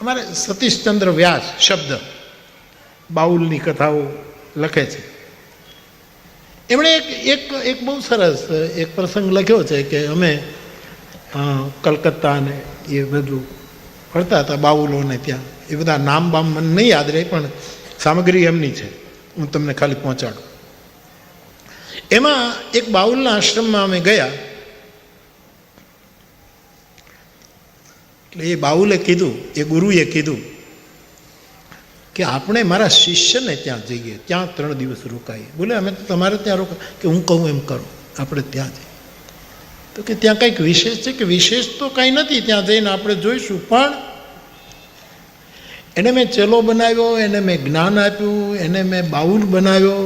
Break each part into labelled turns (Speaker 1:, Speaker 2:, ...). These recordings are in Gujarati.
Speaker 1: અમારે સતીશચંદ્ર વ્યાસ શબ્દ બાઉલની કથાઓ લખે છે. એમણે એક એક બહુ સરસ એક પ્રસંગ લખ્યો છે કે અમે કલકત્તા ને એ બધું ફરતા હતા બાઉલોને ત્યાં. એ બધા નામ બામ મને નહીં યાદ રહે, પણ સામગ્રી એમની છે, હું તમને ખાલી પહોંચાડું. એમાં એક બાઉલના આશ્રમમાં અમે ગયા. એટલે એ બાઉલે કીધું, એ ગુરુએ કીધું કે આપણે મારા શિષ્યને ત્યાં જઈએ, ત્યાં 3 દિવસ રોકાઈએ. બોલે અમે તો તમારે ત્યાં રોકા, કે હું કહું એમ કરો, આપણે ત્યાં જઈએ. તો કે ત્યાં કંઈક વિશેષ છે? કે વિશેષ તો કંઈ નથી, ત્યાં જઈને આપણે જોઈશું. પણ એને મેં ચેલો બનાવ્યો, એને મેં જ્ઞાન આપ્યું, એને મેં બાઉલ બનાવ્યો.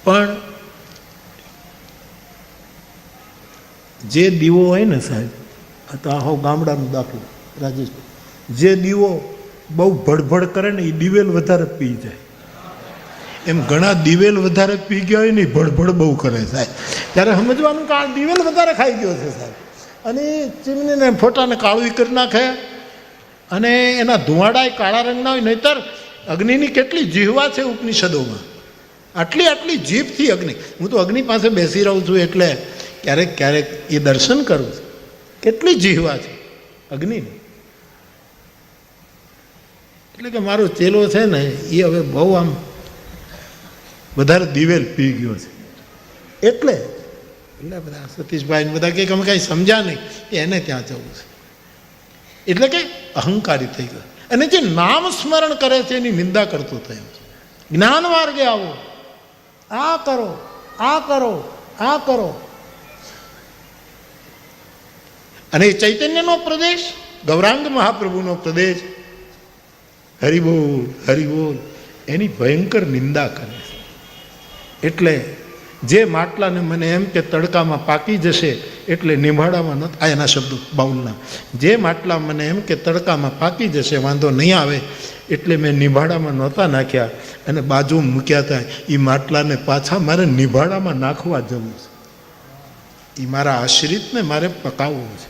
Speaker 1: પણ જે દીવો હોય ને સાહેબ, આ તો આહો ગામડાનું દાખલું રાજેશભાઈ, જે દીવો બહુ ભડભડ કરે ને એ દિવેલ વધારે પી જાય. એમ ઘણા દિવેલ વધારે પી ગયા હોય ને ભડભડ બહુ કરે સાહેબ. ત્યારે સમજવાનું કે આ દિવેલ વધારે ખાઈ ગયો છે સાહેબ, અને ચીમનીને ફોટાને કાળું કરી નાખે, અને એના ધુવાડાય કાળા રંગના હોય. નહીતર અગ્નિની કેટલી જીહવા છે ઉપનિષદોમાં, આટલી જીભથી અગ્નિ. હું તો અગ્નિ પાસે બેસી રહું છું એટલે ક્યારેક એ દર્શન કરું છું. કેટલી જીહવા છે અગ્નિની. એટલે કે મારો ચેલો છે ને એ હવે બહુ આમ વધારે દિવેલ પી ગયો છે. એટલે બધા સતીશભાઈ બધા કે અમે કાંઈ સમજ્યા નહીં, એને ત્યાં જવું છે. એટલે કે અહંકારી થઈ ગયો. અને જે નામ સ્મરણ કરે છે એની નિંદા કરતો થયો છે. જ્ઞાન માર્ગે આવો, આ કરો, આ કરો, આ કરો. અને એ ચૈતન્યનો પ્રદેશ, ગૌરાંગ મહાપ્રભુનો પ્રદેશ, હરિબોલ હરિબોલ, એની ભયંકર નિંદા કરે છે. એટલે જે માટલાને મને એમ કે તડકામાં પાકી જશે એટલે નિભાડામાં ન, આ એના શબ્દો બાઉલના, જે માટલા મને એમ કે તડકામાં પાકી જશે વાંધો નહીં આવે એટલે મેં નિભાડામાં નહોતા નાખ્યા અને બાજુ મૂક્યા હતા. એ માટલાને પાછા મારે નિભાડામાં નાખવા જવું છે. એ મારા આશ્રિતને મારે પકાવવું છે.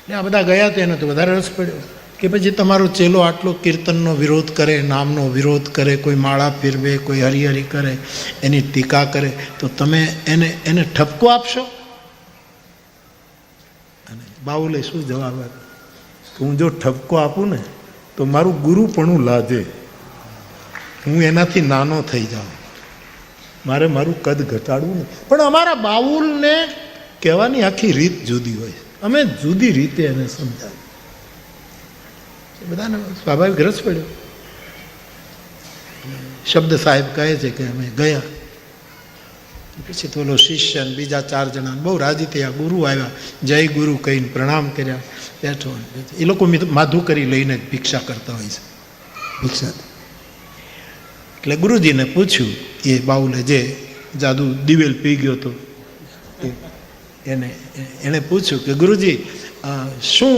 Speaker 1: એટલે આ બધા ગયા હતા, એને તો વધારે રસ પડ્યો કે પછી તમારો ચેલો આટલો કીર્તનનો વિરોધ કરે, નામનો વિરોધ કરે, કોઈ માળા ફેરવે, કોઈ હરિહરિ કરે, એની ટીકા કરે, તો તમે એને ઠપકો આપશો? અને બાઉલે શું જવાબ આપ્યો કે હું જો ઠપકો આપું ને તો મારું ગુરુપણું લાજે, હું એનાથી નાનો થઈ જાઉં, મારે મારું કદ ઘટાડવું નહીં. પણ અમારા બાઉલને કહેવાની આખી રીત જુદી હોય, અમે જુદી રીતે એને સમજાવી. બધાને સ્વાભાવિક રસ પડ્યો. શબ્દ સાહેબ કહે છે કે અમે ગયા પછી તો ઓલો શિષ્ય ને બીજા 4 જણા બહુ રાજી થયા. ગુરુ આવ્યા, જય ગુરુ કહીને પ્રણામ કર્યા, બેઠો. એ લોકો માધુ કરી લઈને ભિક્ષા કરતા હોય છે, ભિક્ષા. એટલે ગુરુજીને પૂછ્યું, એ બાઉલે જે જાદુ દિવેલ પી ગયો હતો એને પૂછ્યું કે ગુરુજી શું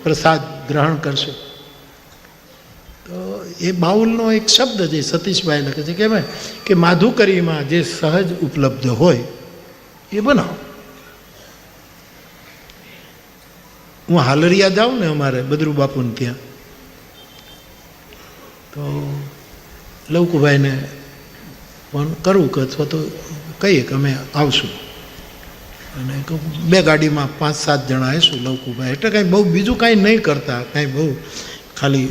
Speaker 1: પ્રસાદ ગ્રહણ કરશો? તો એ બાઉલનો એક શબ્દ છે, સતીશભાઈ લખે છે કે માધુકરીમાં જે સહજ ઉપલબ્ધ હોય એ બનાવો. હું હાલરિયા જાઉં ને અમારે બદરુ બાપુને ત્યાં, તો લવકુભાઈને ફોન કરું કે અથવા તો કહીએ કે અમે આવશું. અને 2 ગાડીમાં 5-7 જણા આવીશું લવકુભાઈ. એટલે કાંઈ બહુ બીજું કાંઈ નહીં કરતા, કાંઈ બહુ ખાલી.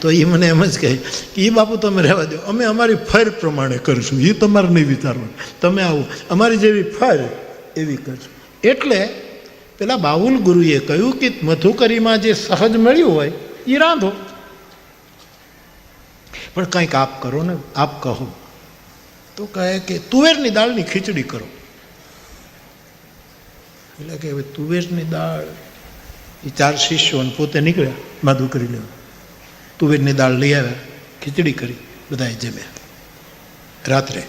Speaker 1: તો એ મને એમ જ કહે કે એ બાપુ તમે રહેવા દો, અમે અમારી ફર પ્રમાણે કરીશું, એ તમારે નહીં વિચારવાનું, તમે આવો, અમારી જેવી ફર એવી કરશું. એટલે પેલા બાઉલ ગુરુએ કહ્યું કે મધુકરીમાં જે સહજ મળ્યું હોય એ રાંધો, પણ કંઈક આપ કરો ને, આપ કહો. તો કહે કે તુવેરની દાળની ખીચડી કરો. એટલે કે હવે તુવેરની દાળ, એ 4 શિષ્યો પોતે નીકળ્યા માધુ કરી લેવા. તુવેરની દાળ લઈ આવ્યા, ખીચડી કરી, બધાએ જમ્યા. રાત્રે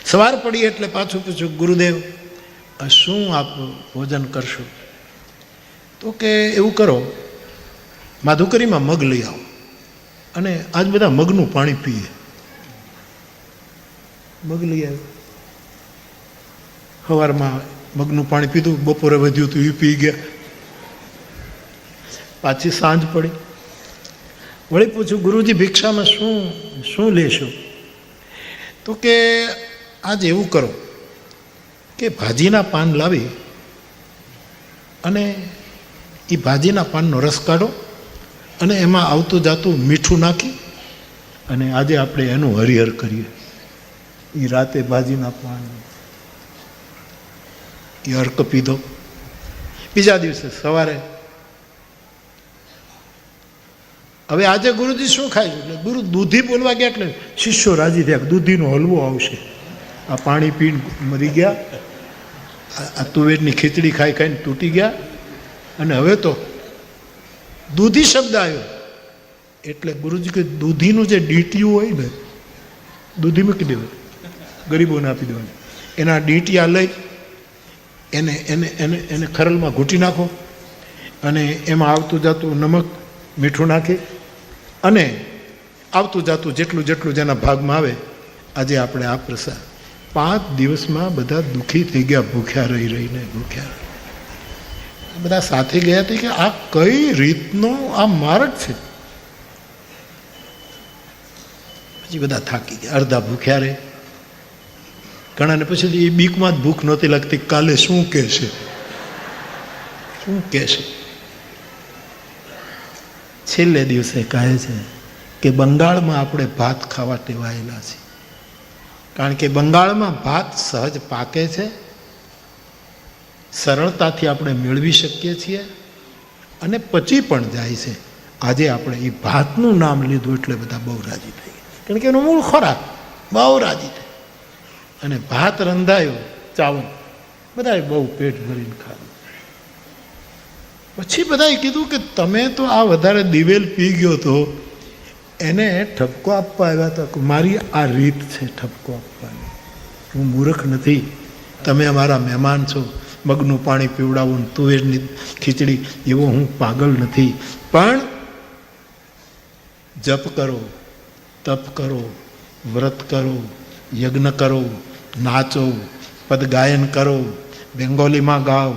Speaker 1: સવાર પડી એટલે પાછું પૂછ્યું, ગુરુદેવ શું આપ ભોજન કરશો? તો કે એવું કરો, માધુકરીમાં મગ લઈ આવો અને આજ બધા મગનું પાણી પીએ. મગ લઈ આવ્યો. સવારમાં મગનું પાણી પીધું, બપોરે વધ્યું હતું એ પી ગયા. પાછી સાંજ પડી, વળી પૂછ્યું ગુરુજી ભિક્ષામાં શું લેશો? તો કે આજ એવું કરો કે ભાજીના પાન લાવી અને એ ભાજીના પાનનો રસ કાઢો અને એમાં આવતું જાતું મીઠું નાખી અને આજે આપણે એનું હરિહર કરીએ. એ રાતે ભાજીના પાન એ અર્ક પીધો. બીજા દિવસે સવારે હવે આજે ગુરુજી શું ખાય છે? એટલે ગુરુ દૂધી બોલવા ગયા એટલે શિષ્યો રાજી થયા, દૂધીનો હલવો આવશે. આ પાણી પીને મરી ગયા, આ તુવેરની ખીચડી ખાઈ ખાઈને તૂટી ગયા, અને હવે તો દૂધી શબ્દ આવ્યો એટલે ગુરુજી કે દૂધીનું જે ડીટીયું હોય ને, દૂધી મૂકી દેવાય, ગરીબોને આપી દેવાનું. એના ડીટીયા લઈ એને એને એને એને ખરલમાં ઘૂંટી નાખો અને એમાં આવતું જાતું નમક મીઠું નાખી અને આવતું જાતું જેટલું જેટલું જેના ભાગમાં આવે આજે આપણે આ પ્રસાદ 5 દિવસમાં બધા દુઃખી થઈ ગયા, ભૂખ્યા રહીને ભૂખ્યા. બધા સાથે ગયા હતા કે આ કઈ રીતનો આ માર્ગ છે. પછી બધા થાકી ગયા, અડધા ભૂખ્યા રહે, ઘણાને પછી એ બીકમાં જ ભૂખ નહોતી લાગતી, કાલે શું કહેશે શું કહેશે. છેલ્લે દિવસે કહે છે કે બંગાળમાં આપણે ભાત ખાવા ટેવાયેલા છીએ, કારણ કે બંગાળમાં ભાત સહજ પાકે છે, સરળતાથી આપણે મેળવી શકીએ છીએ અને પચી પણ જાય છે. આજે આપણે એ ભાતનું નામ લીધું એટલે બધા બહુ રાજી થઈ ગયા, કારણ કે એનો મૂળ ખોરાક. બહુ રાજી થઈ અને ભાત રંધાયો ચાવલ, બધાએ બહુ પેટ ભરીને ખાધું. પછી બધાએ કીધું કે તમે તો આ વધારે દિવેલ પી ગયો તો એને ઠપકો આપવા આવ્યા હતા. મારી આ રીત છે ઠપકો આપવાની, હું મૂર્ખ નથી, તમે અમારા મહેમાન છો. મગનું પાણી પીવડાવું, તુવેરની ખીચડી, એવો હું પાગલ નથી. પણ જપ કરો, તપ કરો, વ્રત કરો, યજ્ઞ કરો, નાચો, પદ ગાયન કરો, બેંગોલીમાં ગાઓ,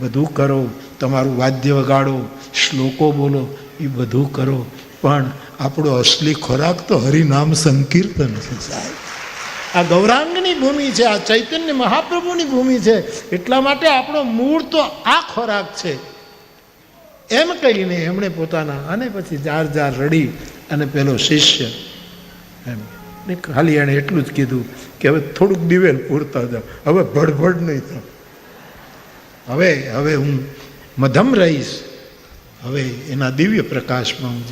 Speaker 1: બધું કરો, તમારું વાદ્ય વગાડો, શ્લોકો બોલો, એ બધું કરો. પણ આપણો અસલી ખોરાક તો હરિનામ સંકીર્તન છે સાહેબ. આ ગૌરાંગની ભૂમિ છે, આ ચૈતન્ય મહાપ્રભુની ભૂમિ છે. એટલા માટે આપણો મૂળ તો આ ખોરાક છે. એમ કહીને એમણે પોતાના અને પછી જાર જાર રડી અને પેલો શિષ્ય એમ ખાલી એણે એટલું જ કીધું કે હવે થોડુંક દિવેલ પૂરતા જાઓ, હવે ભડભડ નહીં થાવ, હવે હું મધમ રહીશ, હવે એના દિવ્ય પ્રકાશમાં હું